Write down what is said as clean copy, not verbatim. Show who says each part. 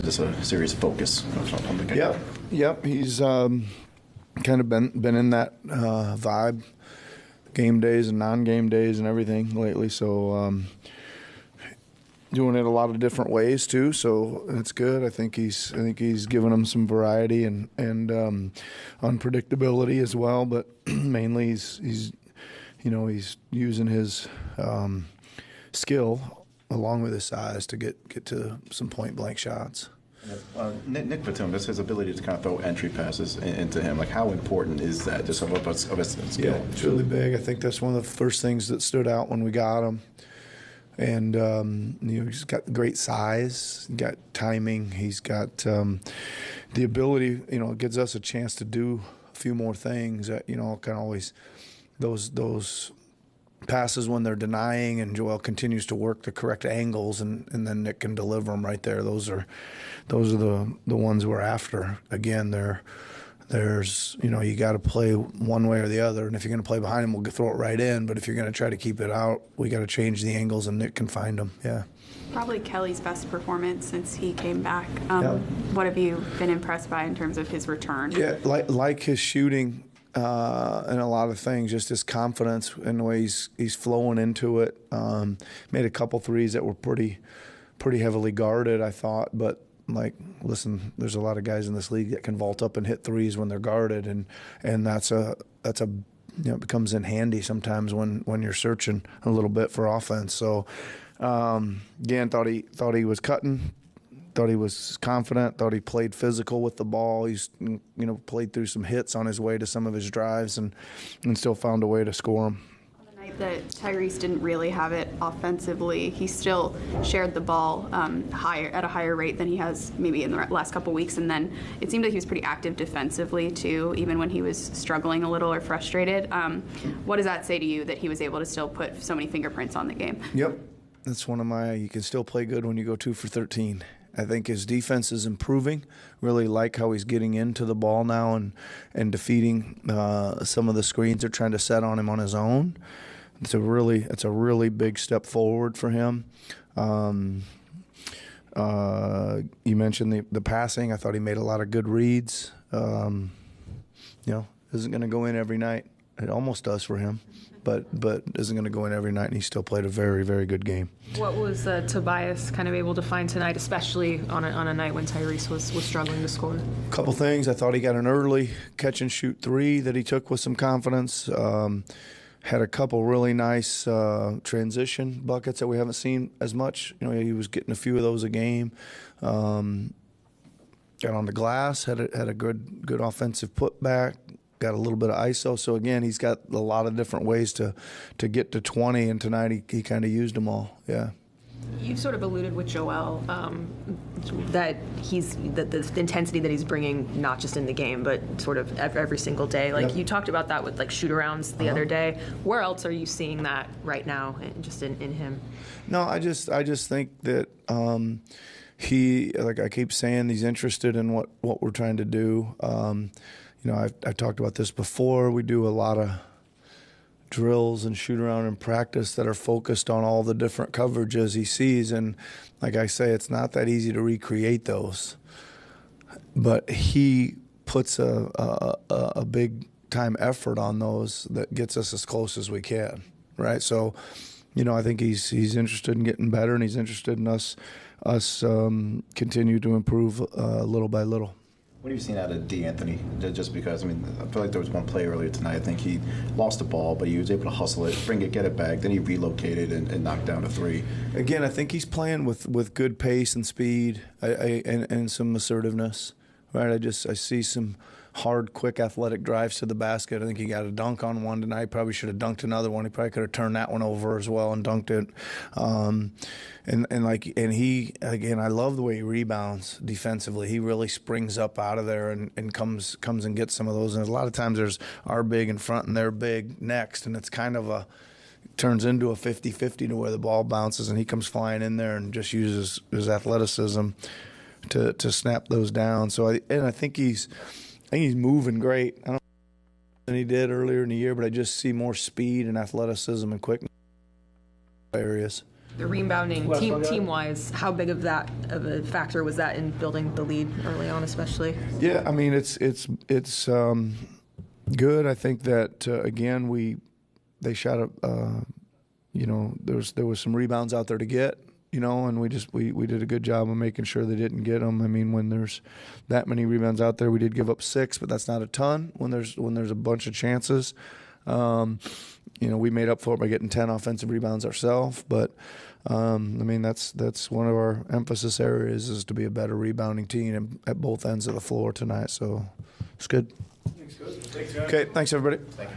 Speaker 1: just a serious focus from the game.
Speaker 2: Yep. He's kind of been in that vibe, game days and non-game days and everything lately. So doing it a lot of different ways too. So it's good. I think he's given them some variety and unpredictability as well. But mainly he's using his skill along with his size to get to some point blank shots.
Speaker 1: Nick Batum, just his ability to kind of throw entry passes into him. Like, how important is that? Just of his skill.
Speaker 2: Yeah, it's really big. I think that's one of the first things that stood out when we got him. And he's got great size, he's got timing, he's got the ability. It gives us a chance to do a few more things that kind of always those passes when they're denying and Joel continues to work the correct angles and then Nick can deliver them right there. Those are the ones we're after. Again, there's you got to play one way or the other, and if you're going to play behind him, we'll throw it right in. But if you're going to try to keep it out, we got to change the angles, and Nick can find them. Yeah.
Speaker 3: Probably Kelly's best performance since he came back. What have you been impressed by in terms of his return?
Speaker 2: Yeah, like his shooting. And a lot of things, just his confidence in the way he's flowing into it. Made a couple threes that were pretty heavily guarded, I thought. But listen, there's a lot of guys in this league that can vault up and hit threes when they're guarded, and that's it becomes in handy sometimes when you're searching a little bit for offense. So again, thought he was cutting. Thought he was confident, thought he played physical with the ball. He's played through some hits on his way to some of his drives and still found a way to score them.
Speaker 3: On the night that Tyrese didn't really have it offensively, he still shared the ball at a higher rate than he has maybe in the last couple weeks. And then it seemed like he was pretty active defensively too, even when he was struggling a little or frustrated. What does that say to you that he was able to still put so many fingerprints on the game?
Speaker 2: Yep. That's one of you can still play good when you go 2 for 13. I think his defense is improving. Really like how he's getting into the ball now and defeating some of the screens they're trying to set on him on his own. It's a really big step forward for him. You mentioned the passing. I thought he made a lot of good reads. Isn't going to go in every night. It almost does for him, but isn't going to go in every night, and he still played a very, very good game.
Speaker 4: What was Tobias kind of able to find tonight, especially on a night when Tyrese was struggling to score?
Speaker 2: A couple things. I thought he got an early catch-and-shoot three that he took with some confidence. Had a couple really nice transition buckets that we haven't seen as much. He was getting a few of those a game. Got on the glass, had a good offensive putback. Got a little bit of ISO. So, again, he's got a lot of different ways to get to 20, and tonight he kind of used them all. Yeah.
Speaker 4: You've sort of alluded with Joel that the intensity that he's bringing, not just in the game, but sort of every single day. Yep. You talked about that with shoot-arounds the other day. Where else are you seeing that right now, just in him?
Speaker 2: No, I just think that he, I keep saying, he's interested in what we're trying to do. I've talked about this before. We do a lot of drills and shoot around in practice that are focused on all the different coverages he sees. And like I say, it's not that easy to recreate those. But he puts a big time effort on those that gets us as close as we can, right? So, I think he's interested in getting better, and he's interested in us continue to improve little by little.
Speaker 1: What have you seen out of D'Anthony? Just because, I feel like there was one play earlier tonight. I think he lost the ball, but he was able to hustle it, bring it, get it back. Then he relocated and knocked down a three.
Speaker 2: Again, I think he's playing with good pace and speed and some assertiveness. Right? I see some hard, quick, athletic drives to the basket. I think he got a dunk on one tonight. Probably should have dunked another one. He probably could have turned that one over as well and dunked it. And he, again, I love the way he rebounds defensively. He really springs up out of there and comes and gets some of those. And a lot of times there's our big in front and their big next, and it's kind of turns into a 50-50 to where the ball bounces and he comes flying in there and just uses his athleticism to snap those down. So I think he's moving great. I don't know than he did earlier in the year, but I just see more speed and athleticism and quickness areas.
Speaker 4: The rebounding
Speaker 2: Last one, guys.
Speaker 4: team-wise, how big of a factor was that in building the lead early on, especially?
Speaker 2: Yeah, I mean it's good. I think that again they shot a there was some rebounds out there to get, and we did a good job of making sure they didn't get them. I mean, when there's that many rebounds out there, we did give up 6, but that's not a ton when there's a bunch of chances. We made up for it by getting 10 offensive rebounds ourselves, but I mean that's one of our emphasis areas is to be a better rebounding team at both ends of the floor tonight. So it's good.
Speaker 5: Thanks, guys.
Speaker 2: Okay, thanks everybody.
Speaker 1: Thank you.